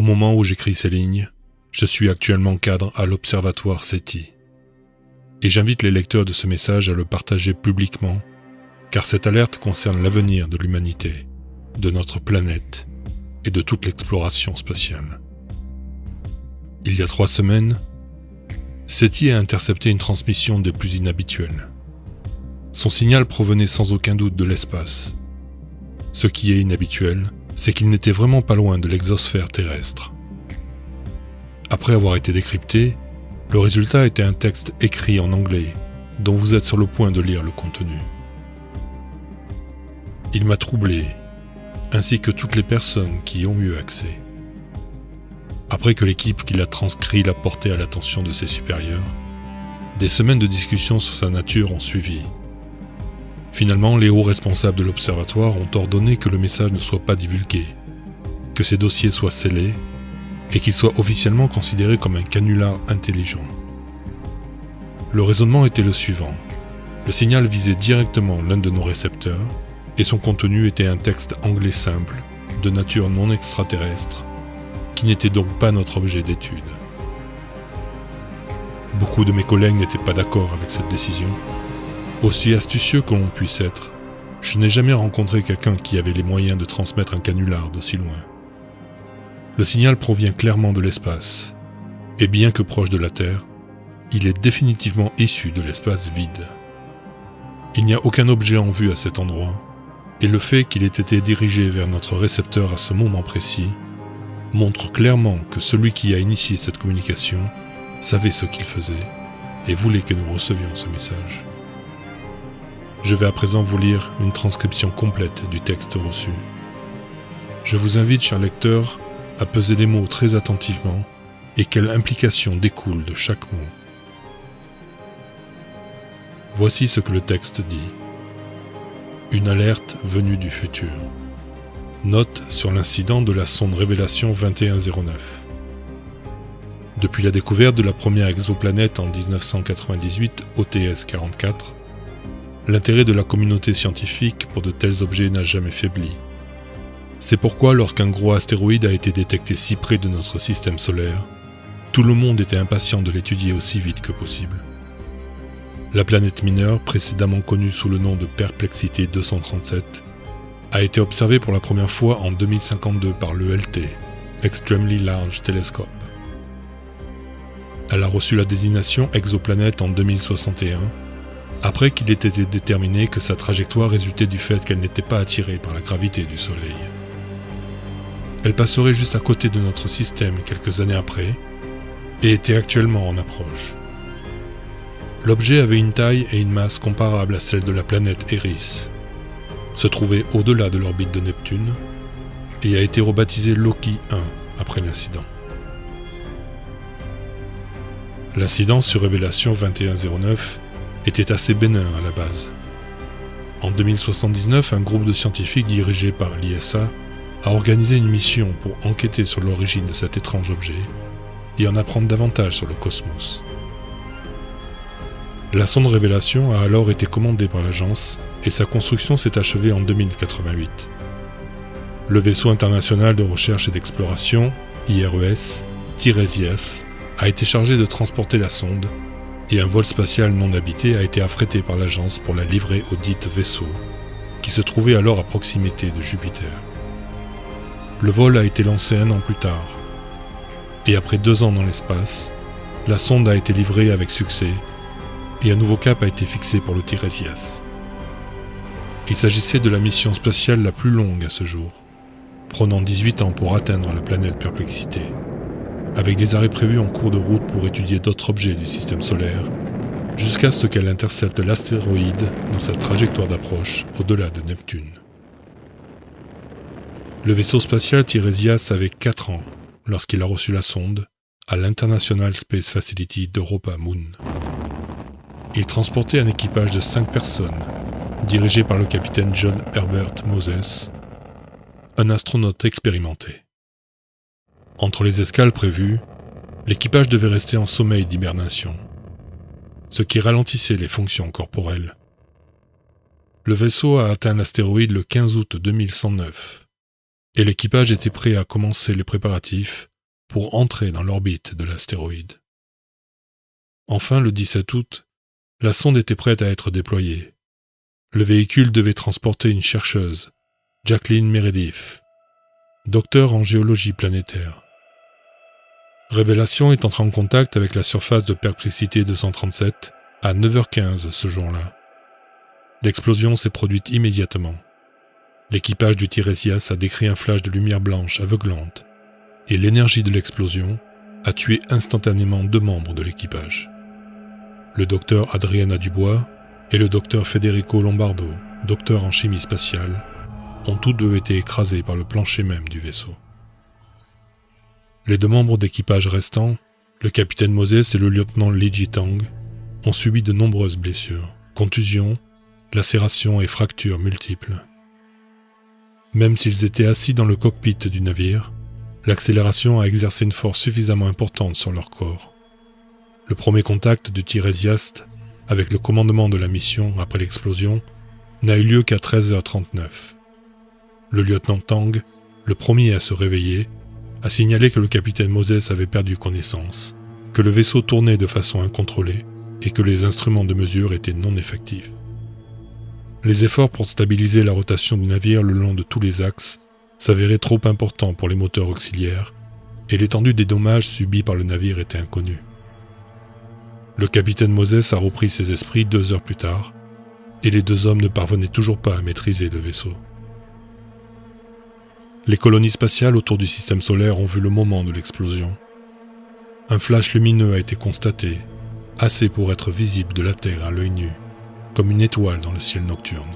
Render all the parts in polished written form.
moment où j'écris ces lignes, je suis actuellement cadre à l'Observatoire SETI. Et j'invite les lecteurs de ce message à le partager publiquement, car cette alerte concerne l'avenir de l'humanité, de notre planète et de toute l'exploration spatiale. Il y a 3 semaines, SETI a intercepté une transmission des plus inhabituelles. Son signal provenait sans aucun doute de l'espace. Ce qui est inhabituel, c'est qu'il n'était vraiment pas loin de l'exosphère terrestre. Après avoir été décrypté, le résultat était un texte écrit en anglais, dont vous êtes sur le point de lire le contenu. Il m'a troublé, ainsi que toutes les personnes qui y ont eu accès. Après que l'équipe qui l'a transcrit l'a porté à l'attention de ses supérieurs, des semaines de discussions sur sa nature ont suivi. Finalement, les hauts responsables de l'observatoire ont ordonné que le message ne soit pas divulgué, que ces dossiers soient scellés et qu'il soit officiellement considéré comme un canular intelligent. Le raisonnement était le suivant. Le signal visait directement l'un de nos récepteurs et son contenu était un texte anglais simple, de nature non extraterrestre, qui n'était donc pas notre objet d'étude. Beaucoup de mes collègues n'étaient pas d'accord avec cette décision. Aussi astucieux que l'on puisse être, je n'ai jamais rencontré quelqu'un qui avait les moyens de transmettre un canular d'aussi loin. Le signal provient clairement de l'espace, et bien que proche de la Terre, il est définitivement issu de l'espace vide. Il n'y a aucun objet en vue à cet endroit, et le fait qu'il ait été dirigé vers notre récepteur à ce moment précis montre clairement que celui qui a initié cette communication savait ce qu'il faisait et voulait que nous recevions ce message. Je vais à présent vous lire une transcription complète du texte reçu. Je vous invite, chers lecteurs, à peser les mots très attentivement et quelle implication découle de chaque mot. Voici ce que le texte dit. Une alerte venue du futur. Note sur l'incident de la sonde Révélation 2109. Depuis la découverte de la première exoplanète en 1998, OTS-44, l'intérêt de la communauté scientifique pour de tels objets n'a jamais faibli. C'est pourquoi lorsqu'un gros astéroïde a été détecté si près de notre système solaire, tout le monde était impatient de l'étudier aussi vite que possible. La planète mineure, précédemment connue sous le nom de Perplexité 237, a été observée pour la première fois en 2052 par l'ELT, Extremely Large Telescope. Elle a reçu la désignation exoplanète en 2061, après qu'il ait été déterminé que sa trajectoire résultait du fait qu'elle n'était pas attirée par la gravité du Soleil. Elle passerait juste à côté de notre système quelques années après, et était actuellement en approche. L'objet avait une taille et une masse comparables à celle de la planète Eris, se trouvait au-delà de l'orbite de Neptune, et a été rebaptisé Loki 1 après l'incident. L'incident sur Révélation 2109 était assez bénin à la base. En 2079, un groupe de scientifiques dirigé par l'ISA a organisé une mission pour enquêter sur l'origine de cet étrange objet et en apprendre davantage sur le cosmos. La sonde Révélation a alors été commandée par l'agence et sa construction s'est achevée en 2088. Le vaisseau international de recherche et d'exploration, IRES, TIRESIAS, a été chargé de transporter la sonde et un vol spatial non habité a été affrété par l'agence pour la livrer au dit vaisseau, qui se trouvait alors à proximité de Jupiter. Le vol a été lancé 1 an plus tard, et après 2 ans dans l'espace, la sonde a été livrée avec succès, et un nouveau cap a été fixé pour le TIRESIAS. Il s'agissait de la mission spatiale la plus longue à ce jour, prenant 18 ans pour atteindre la planète Perplexité, avec des arrêts prévus en cours de route pour étudier d'autres objets du système solaire, jusqu'à ce qu'elle intercepte l'astéroïde dans sa trajectoire d'approche au-delà de Neptune. Le vaisseau spatial TIRESIAS avait 4 ans lorsqu'il a reçu la sonde à l'International Space Facility d'Europa Moon. Il transportait un équipage de 5 personnes, dirigé par le capitaine John Herbert Moses, un astronaute expérimenté. Entre les escales prévues, l'équipage devait rester en sommeil d'hibernation, ce qui ralentissait les fonctions corporelles. Le vaisseau a atteint l'astéroïde le 15 août 2109, et l'équipage était prêt à commencer les préparatifs pour entrer dans l'orbite de l'astéroïde. Enfin, le 17 août, la sonde était prête à être déployée. Le véhicule devait transporter une chercheuse, Jacqueline Meredith, docteur en géologie planétaire. Révélation est entré en contact avec la surface de perplexité 237 à 9h15 ce jour-là. L'explosion s'est produite immédiatement. L'équipage du Tiresias a décrit un flash de lumière blanche aveuglante, et l'énergie de l'explosion a tué instantanément 2 membres de l'équipage. Le docteur Adriana Dubois et le docteur Federico Lombardo, docteur en chimie spatiale, ont tous deux été écrasés par le plancher même du vaisseau. Les 2 membres d'équipage restants, le capitaine Moses et le lieutenant Li Jitang, ont subi de nombreuses blessures, contusions, lacérations et fractures multiples. Même s'ils étaient assis dans le cockpit du navire, l'accélération a exercé une force suffisamment importante sur leur corps. Le premier contact du Tiresias avec le commandement de la mission après l'explosion n'a eu lieu qu'à 13h39. Le lieutenant Tang, le premier à se réveiller, a signalé que le capitaine Moses avait perdu connaissance, que le vaisseau tournait de façon incontrôlée et que les instruments de mesure étaient non effectifs. Les efforts pour stabiliser la rotation du navire le long de tous les axes s'avéraient trop importants pour les moteurs auxiliaires et l'étendue des dommages subis par le navire était inconnue. Le capitaine Moses a repris ses esprits 2 heures plus tard et les 2 hommes ne parvenaient toujours pas à maîtriser le vaisseau. Les colonies spatiales autour du système solaire ont vu le moment de l'explosion. Un flash lumineux a été constaté, assez pour être visible de la Terre à l'œil nu, comme une étoile dans le ciel nocturne.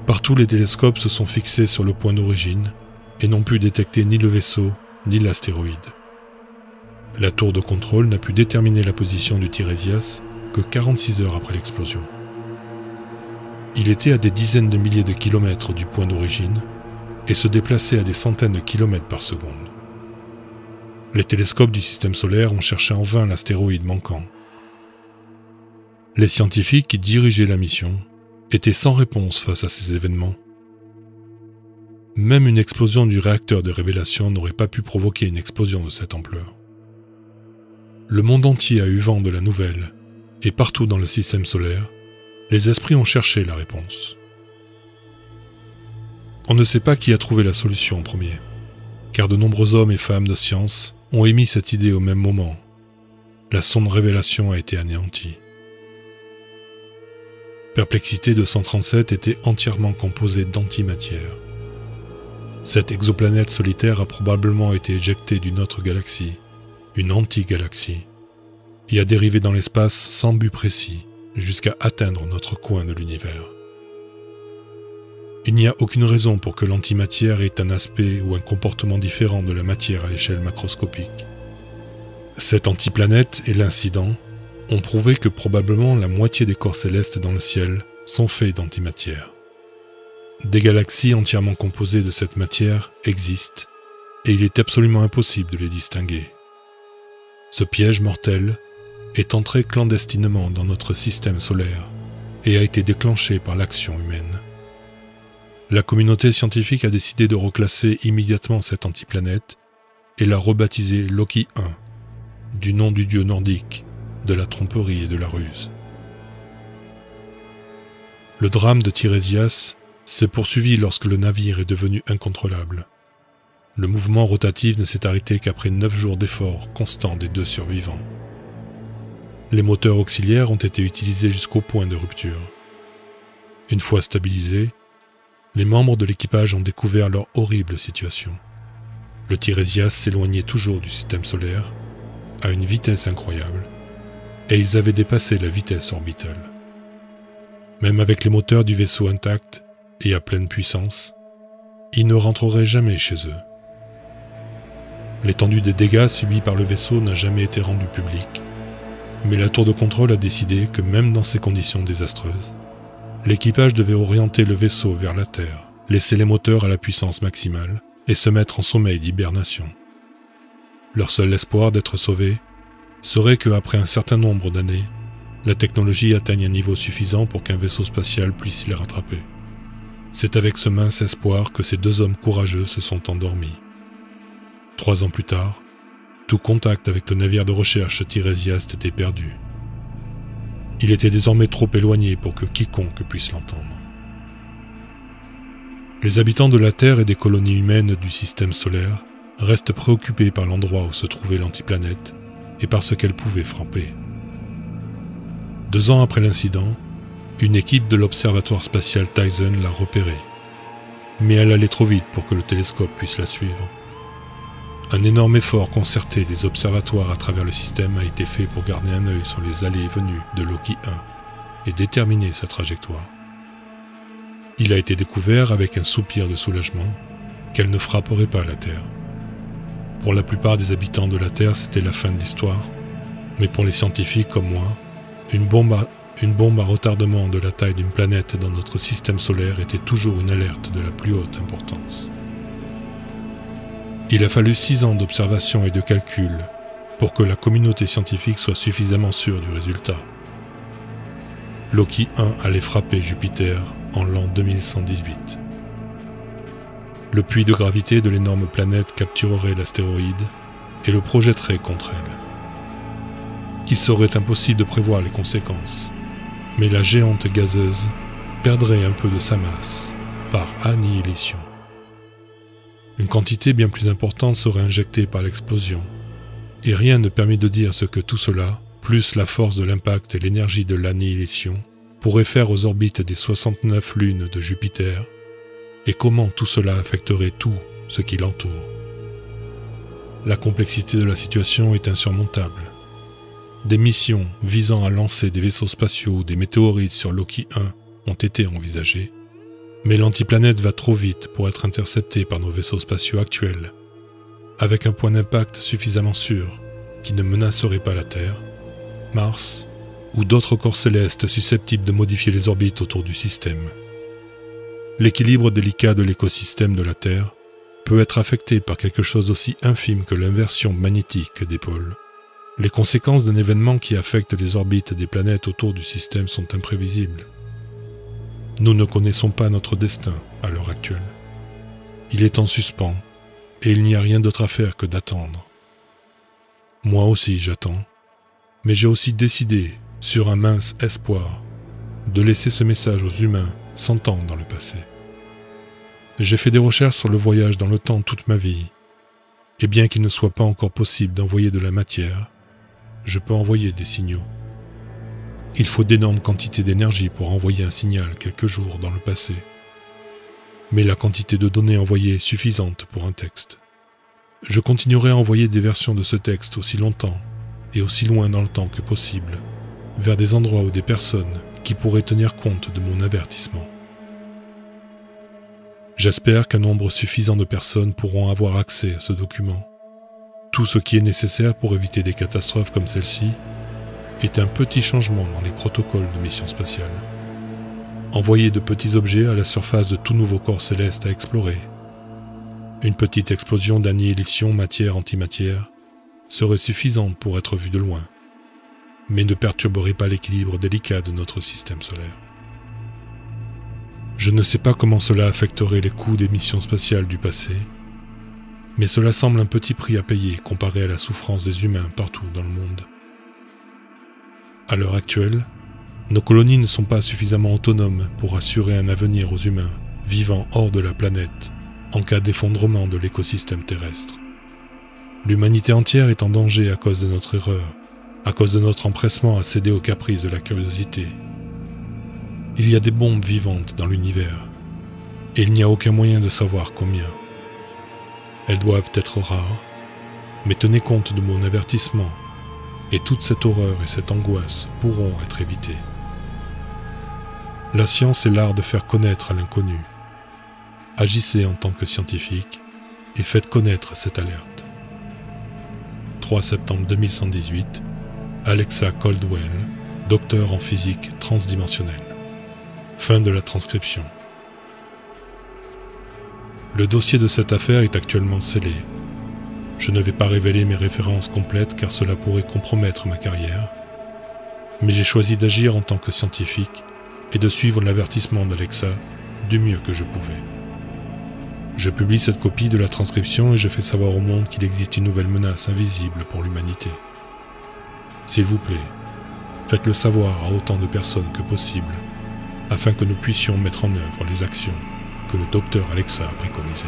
Partout les télescopes se sont fixés sur le point d'origine et n'ont pu détecter ni le vaisseau ni l'astéroïde. La tour de contrôle n'a pu déterminer la position du Tiresias que 46 heures après l'explosion. Il était à des dizaines de milliers de kilomètres du point d'origine et se déplaçait à des centaines de kilomètres par seconde. Les télescopes du système solaire ont cherché en vain l'astéroïde manquant. Les scientifiques qui dirigeaient la mission étaient sans réponse face à ces événements. Même une explosion du réacteur de révélation n'aurait pas pu provoquer une explosion de cette ampleur. Le monde entier a eu vent de la nouvelle, et partout dans le système solaire, les esprits ont cherché la réponse. On ne sait pas qui a trouvé la solution en premier, car de nombreux hommes et femmes de science ont émis cette idée au même moment. La sonde Révélation a été anéantie. Perplexité 237 était entièrement composée d'antimatière. Cette exoplanète solitaire a probablement été éjectée d'une autre galaxie, une anti-galaxie, et a dérivé dans l'espace sans but précis, jusqu'à atteindre notre coin de l'univers. Il n'y a aucune raison pour que l'antimatière ait un aspect ou un comportement différent de la matière à l'échelle macroscopique. Cette antiplanète et l'incident ont prouvé que probablement la moitié des corps célestes dans le ciel sont faits d'antimatière. Des galaxies entièrement composées de cette matière existent, et il est absolument impossible de les distinguer. Ce piège mortel est entré clandestinement dans notre système solaire et a été déclenché par l'action humaine. La communauté scientifique a décidé de reclasser immédiatement cette antiplanète et l'a rebaptisée Loki 1, du nom du dieu nordique, de la tromperie et de la ruse. Le drame de Tiresias s'est poursuivi lorsque le navire est devenu incontrôlable. Le mouvement rotatif ne s'est arrêté qu'après 9 jours d'efforts constants des 2 survivants. Les moteurs auxiliaires ont été utilisés jusqu'au point de rupture. Une fois stabilisés, les membres de l'équipage ont découvert leur horrible situation. Le Tiresias s'éloignait toujours du système solaire, à une vitesse incroyable, et ils avaient dépassé la vitesse orbitale. Même avec les moteurs du vaisseau intacts et à pleine puissance, ils ne rentreraient jamais chez eux. L'étendue des dégâts subis par le vaisseau n'a jamais été rendue publique, mais la tour de contrôle a décidé que même dans ces conditions désastreuses, l'équipage devait orienter le vaisseau vers la Terre, laisser les moteurs à la puissance maximale et se mettre en sommeil d'hibernation. Leur seul espoir d'être sauvés serait qu'après un certain nombre d'années, la technologie atteigne un niveau suffisant pour qu'un vaisseau spatial puisse les rattraper. C'est avec ce mince espoir que ces 2 hommes courageux se sont endormis. 3 ans plus tard, tout contact avec le navire de recherche Tiresias était perdu. Il était désormais trop éloigné pour que quiconque puisse l'entendre. Les habitants de la Terre et des colonies humaines du système solaire restent préoccupés par l'endroit où se trouvait l'antiplanète et par ce qu'elle pouvait frapper. 2 ans après l'incident, une équipe de l'observatoire spatial Tyson l'a repérée. Mais elle allait trop vite pour que le télescope puisse la suivre. Un énorme effort concerté des observatoires à travers le système a été fait pour garder un œil sur les allées et venues de Loki 1 et déterminer sa trajectoire. Il a été découvert avec un soupir de soulagement qu'elle ne frapperait pas la Terre. Pour la plupart des habitants de la Terre, c'était la fin de l'histoire, mais pour les scientifiques comme moi, une bombe à retardement de la taille d'une planète dans notre système solaire était toujours une alerte de la plus haute importance. Il a fallu 6 ans d'observation et de calcul pour que la communauté scientifique soit suffisamment sûre du résultat. Loki 1 allait frapper Jupiter en l'an 2118. Le puits de gravité de l'énorme planète capturerait l'astéroïde et le projetterait contre elle. Il serait impossible de prévoir les conséquences, mais la géante gazeuse perdrait un peu de sa masse par annihilation. Une quantité bien plus importante serait injectée par l'explosion, et rien ne permet de dire ce que tout cela, plus la force de l'impact et l'énergie de l'annihilation, pourrait faire aux orbites des 69 lunes de Jupiter, et comment tout cela affecterait tout ce qui l'entoure. La complexité de la situation est insurmontable. Des missions visant à lancer des vaisseaux spatiaux ou des météorites sur Loki 1 ont été envisagées, mais l'antiplanète va trop vite pour être interceptée par nos vaisseaux spatiaux actuels, avec un point d'impact suffisamment sûr qui ne menacerait pas la Terre, Mars ou d'autres corps célestes susceptibles de modifier les orbites autour du système. L'équilibre délicat de l'écosystème de la Terre peut être affecté par quelque chose d'aussi infime que l'inversion magnétique des pôles. Les conséquences d'un événement qui affecte les orbites des planètes autour du système sont imprévisibles. Nous ne connaissons pas notre destin à l'heure actuelle. Il est en suspens, et il n'y a rien d'autre à faire que d'attendre. Moi aussi j'attends, mais j'ai aussi décidé, sur un mince espoir, de laisser ce message aux humains 100 ans dans le passé. J'ai fait des recherches sur le voyage dans le temps toute ma vie, et bien qu'il ne soit pas encore possible d'envoyer de la matière, je peux envoyer des signaux. Il faut d'énormes quantités d'énergie pour envoyer un signal quelques jours dans le passé. Mais la quantité de données envoyées est suffisante pour un texte. Je continuerai à envoyer des versions de ce texte aussi longtemps et aussi loin dans le temps que possible, vers des endroits ou des personnes qui pourraient tenir compte de mon avertissement. J'espère qu'un nombre suffisant de personnes pourront avoir accès à ce document. Tout ce qui est nécessaire pour éviter des catastrophes comme celle-ci est un petit changement dans les protocoles de mission spatiale. Envoyer de petits objets à la surface de tout nouveau corps céleste à explorer. Une petite explosion d'annihilation matière-antimatière serait suffisante pour être vue de loin, mais ne perturberait pas l'équilibre délicat de notre système solaire. Je ne sais pas comment cela affecterait les coûts des missions spatiales du passé, mais cela semble un petit prix à payer comparé à la souffrance des humains partout dans le monde. À l'heure actuelle, nos colonies ne sont pas suffisamment autonomes pour assurer un avenir aux humains vivant hors de la planète en cas d'effondrement de l'écosystème terrestre. L'humanité entière est en danger à cause de notre erreur, à cause de notre empressement à céder aux caprices de la curiosité. Il y a des bombes vivantes dans l'univers, et il n'y a aucun moyen de savoir combien. Elles doivent être rares, mais tenez compte de mon avertissement, et toute cette horreur et cette angoisse pourront être évitées. La science est l'art de faire connaître l'inconnu. Agissez en tant que scientifique et faites connaître cette alerte. 3 septembre 2118, Alexa Coldwell, docteur en physique transdimensionnelle. Fin de la transcription. Le dossier de cette affaire est actuellement scellé. Je ne vais pas révéler mes références complètes car cela pourrait compromettre ma carrière, mais j'ai choisi d'agir en tant que scientifique et de suivre l'avertissement d'Alexa du mieux que je pouvais. Je publie cette copie de la transcription et je fais savoir au monde qu'il existe une nouvelle menace invisible pour l'humanité. S'il vous plaît, faites-le savoir à autant de personnes que possible, afin que nous puissions mettre en œuvre les actions que le docteur Alexa a préconisées.